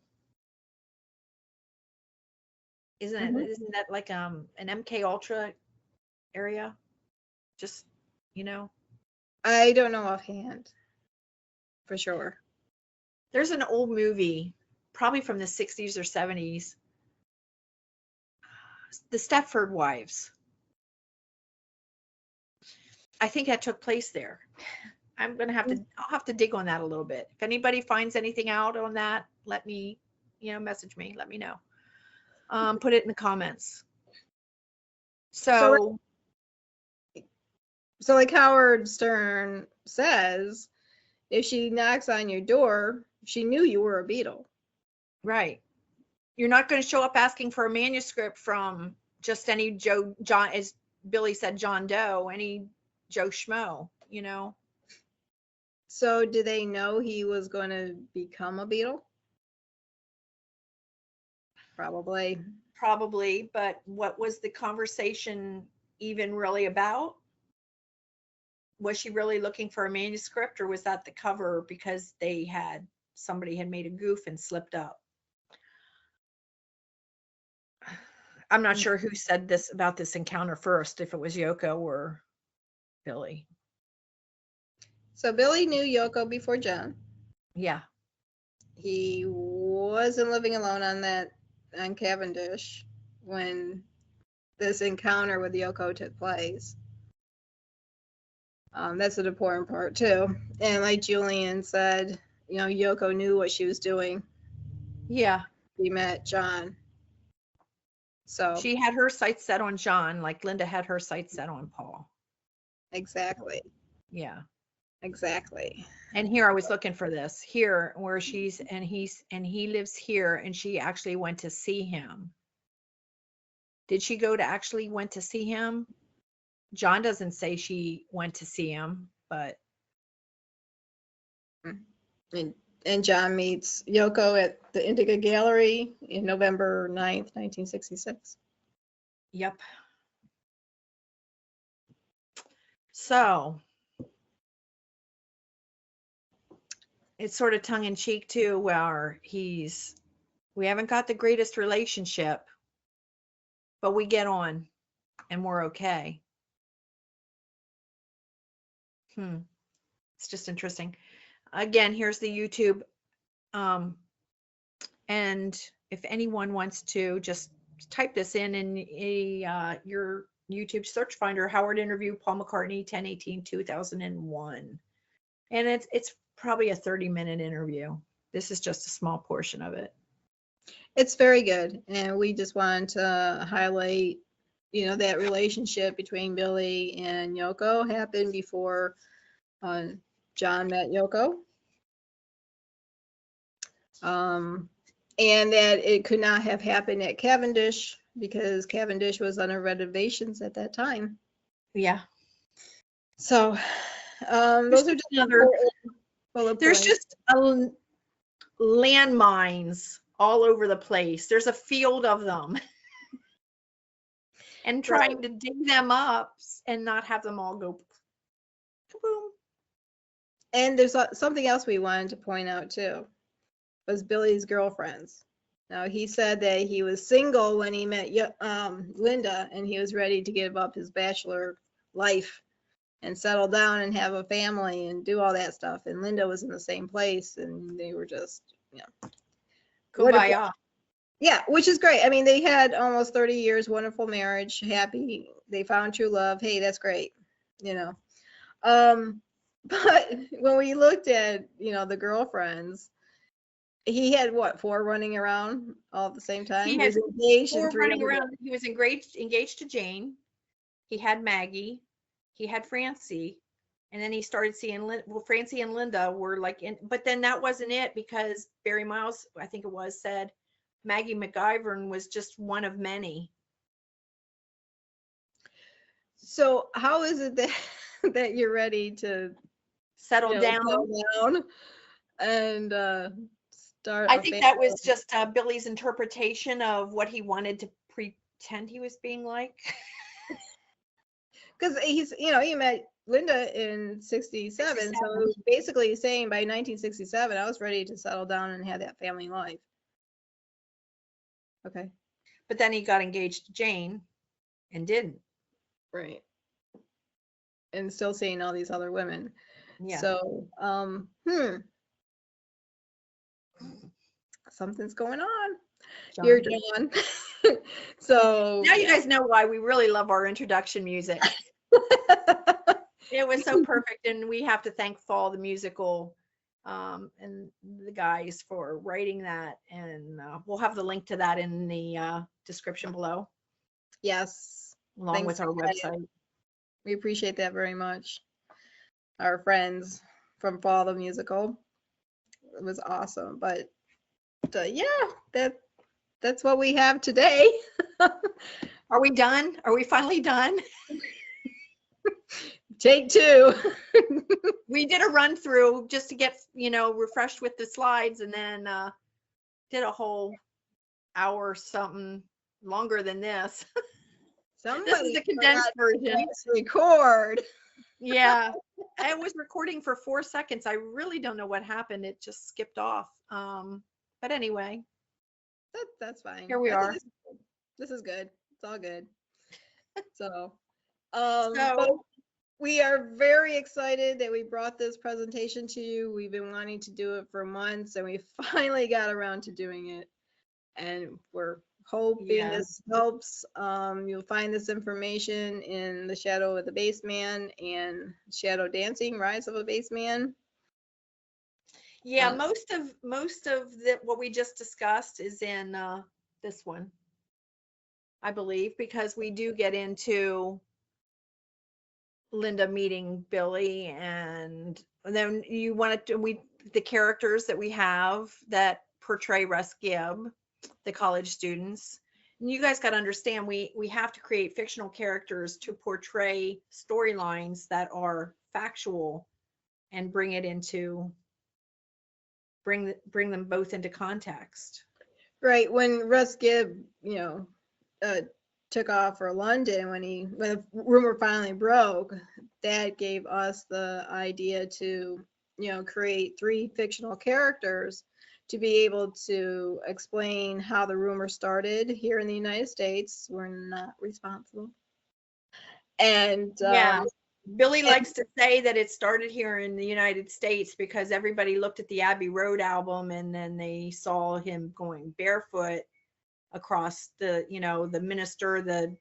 Isn't it? Isn't that like an MK Ultra area? Just, you know. I don't know offhand. For sure. There's an old movie, probably from the 60s or 70s. The Stepford Wives. I think that took place there. I'll have to dig on that a little bit. If anybody finds anything out on that, let me, message me, let me know. Put it in the comments. So like Howard Stern says, if she knocks on your door, she knew you were a Beatle. Right. You're not going to show up asking for a manuscript from just any John, as Billy said, John Doe, any Joe Schmo, So do they know he was going to become a Beatle? Probably, but what was the conversation even really about? Was she really looking for a manuscript, or was that the cover because somebody had made a goof and slipped up? I'm not sure who said this about this encounter first, if it was Yoko or Billy. So Billy knew Yoko before John. Yeah. He wasn't living alone on Cavendish when this encounter with Yoko took place. That's an important part too. And like Julian said, Yoko knew what she was doing. Yeah. We met John. So she had her sights set on John, like Linda had her sights set on Paul. Exactly. Yeah. Exactly. And here I was looking for this here where he lives here, and she actually went to see him. Did she went to see him? John doesn't say she went to see him, but. And John meets Yoko at the Indigo Gallery in November 9th, 1966. Yep. So it's sort of tongue in cheek too, where we haven't got the greatest relationship, but we get on. and we're okay. It's just interesting. Again, here's the YouTube. And if anyone wants to just type this in your YouTube search finder, Howard interview Paul McCartney 10/18/2001. And it's probably a 30-minute interview. This is just a small portion of it. It's very good. And we just wanted to highlight, that relationship between Billy and Yoko happened before John met Yoko. And that it could not have happened at Cavendish because Cavendish was under renovations at that time. Yeah. So those are just another. There's points. just landmines all over the place. There's a field of them. And trying to dig them up and not have them all go kaboom. And there's something else we wanted to point out too, was Billy's girlfriends. Now he said that he was single when he met Linda, and he was ready to give up his bachelor life and settle down and have a family and do all that stuff. And Linda was in the same place, and they were just, kumbaya. Yeah, which is great. I mean, they had almost 30 years, wonderful marriage, happy. They found true love. Hey, that's great, But when we looked at, the girlfriends, he had 4 running around all at the same time? He was engaged 4 and 3 running around. He was engaged to Jane. He had Maggie. He had Francie. And then he started seeing, Francie and Linda were like but then that wasn't it, because Barry Miles, I think it was, said Maggie McIvern was just one of many. So how is it that you're ready to settle down and start? I think that was just Billy's interpretation of what he wanted to pretend he was being like. Because he met Linda in 67, so it was basically saying by 1967 I was ready to settle down and have that family life. Okay. But then he got engaged to Jane and didn't. Right. And still seeing all these other women. Yeah. So, something's going on. John. You're John. So now you guys know why we really love our introduction music. It was so perfect, and we have to thank Faul the Musical and the guys for writing that, and we'll have the link to that in the description below. Yes, along with our website. We appreciate that very much. Our friends from Faul the Musical. It was awesome, but yeah, that's what we have today. Are we done? Are we finally done? Take 2. We did a run through just to get, refreshed with the slides, and then did a whole hour something longer than this. This is the condensed version. Record. Yeah, I was recording for 4 seconds. I really don't know what happened. It just skipped off. But anyway, that's fine. Here we are. This is good. It's all good. So, but we are very excited that we brought this presentation to you. We've been wanting to do it for months, and we finally got around to doing it. And we're hoping this helps. You'll find this information in The Shadow of the Bassman and Shadow Dancing, Rise of a Bassman. Yeah, most of what we just discussed is in this one, I believe, because we do get into Linda meeting Billy, and then you want to the characters that we have that portray Russ Gibb, the college students. And you guys got to understand, we have to create fictional characters to portray storylines that are factual and bring them both into context. Right. When Russ Gibb, took off for London, when the rumor finally broke, that gave us the idea to, create 3 fictional characters to be able to explain how the rumor started here in the United States. We're not responsible. And Yeah. Billy and- likes to say that it started here in the United States because everybody looked at the Abbey Road album and then they saw him going barefoot across the, the minister, the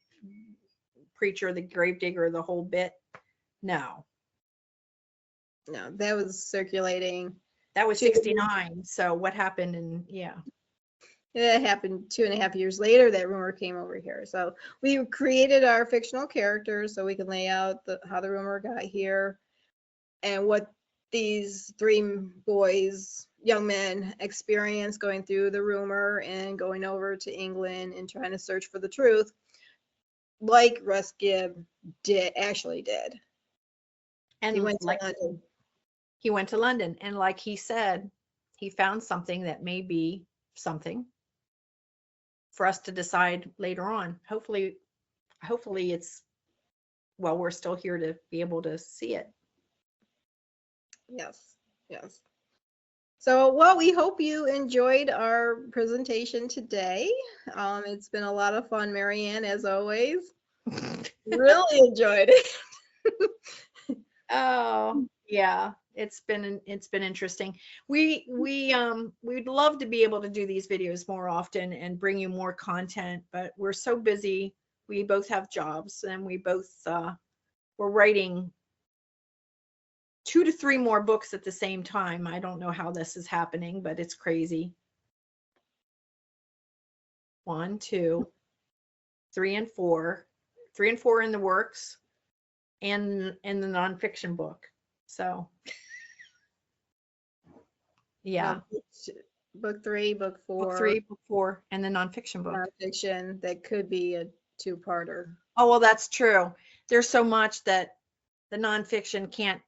preacher, the gravedigger, the whole bit. No, no, that was circulating. that was Two- 69. So what happened? And yeah. It happened 2.5 years later that rumor came over here. So we created our fictional characters so we can lay out how the rumor got here and what these 3 boys, young men, experienced going through the rumor and going over to England and trying to search for the truth, like Russ Gibb actually did. And He went to like London. he went to London, and like he said, he found something that may be something for us to decide later on. Hopefully it's, well, we're still here to be able to see it. Yes, yes. So, well, we hope you enjoyed our presentation today. It's been a lot of fun, Marianne, as always. Really enjoyed it. Oh, yeah. It's been interesting. We'd love to be able to do these videos more often and bring you more content, but we're so busy. We both have jobs and we both we're writing 2 to 3 more books at the same time. I don't know how this is happening, but it's crazy. 1, 2, 3, and 4. 3 and 4 in the works, and in the nonfiction book. So yeah. Book 3, book 4. Book 3, book 4, and the nonfiction book. Nonfiction that could be a 2-parter. Oh, well, that's true. There's so much that the nonfiction can't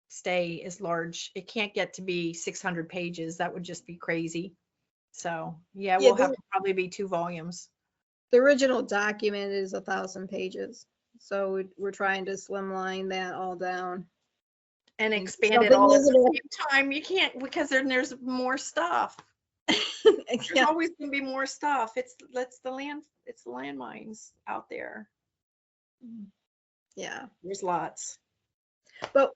stay as large. It can't get to be 600 pages. That would just be crazy. So yeah, we'll have to probably be 2 volumes. The original document is 1,000 pages. So we're trying to slimline that all down. And expand it all at the same time. You can't, because then there's more stuff. There's always going to be more stuff. It's the landmines out there. Yeah. There's lots. But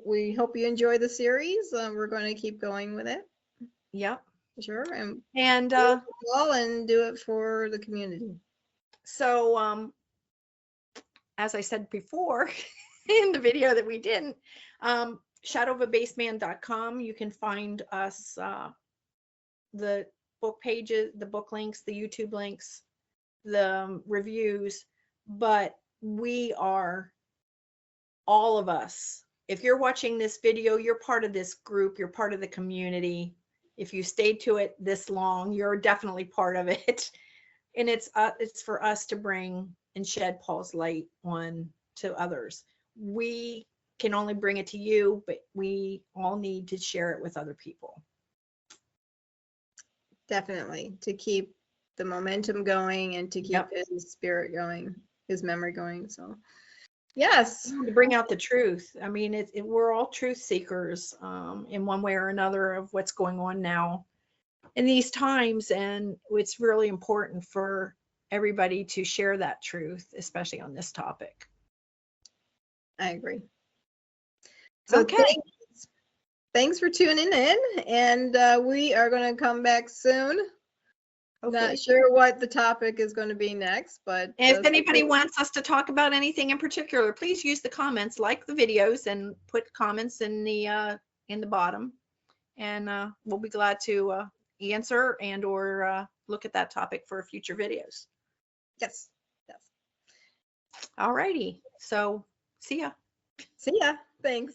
we hope you enjoy the series. We're going to keep going with it. Yep. Sure. And do it for the community. So as I said before in the video that we didn't, shadowofabasement.com, you can find us, the book pages, the book links, the YouTube links, the reviews, but we are, all of us, if you're watching this video, you're part of this group, you're part of the community. If you stayed to it this long, you're definitely part of it. And it's for us to bring and shed Paul's light on to others. We can only bring it to you, but we all need to share it with other people. Definitely, to keep the momentum going and to keep his spirit going, his memory going. So yes, to bring out the truth. I mean, we're all truth seekers in one way or another of what's going on now in these times, and it's really important for everybody to share that truth, especially on this topic. I agree. So okay. Thanks for tuning in, and we are going to come back soon. Hopefully. Not sure what the topic is going to be next, but if anybody wants us to talk about anything in particular, please use the comments, like the videos, and put comments in the bottom, and we'll be glad to answer and or look at that topic for future videos. Yes. All righty. So see ya. See ya. Thanks.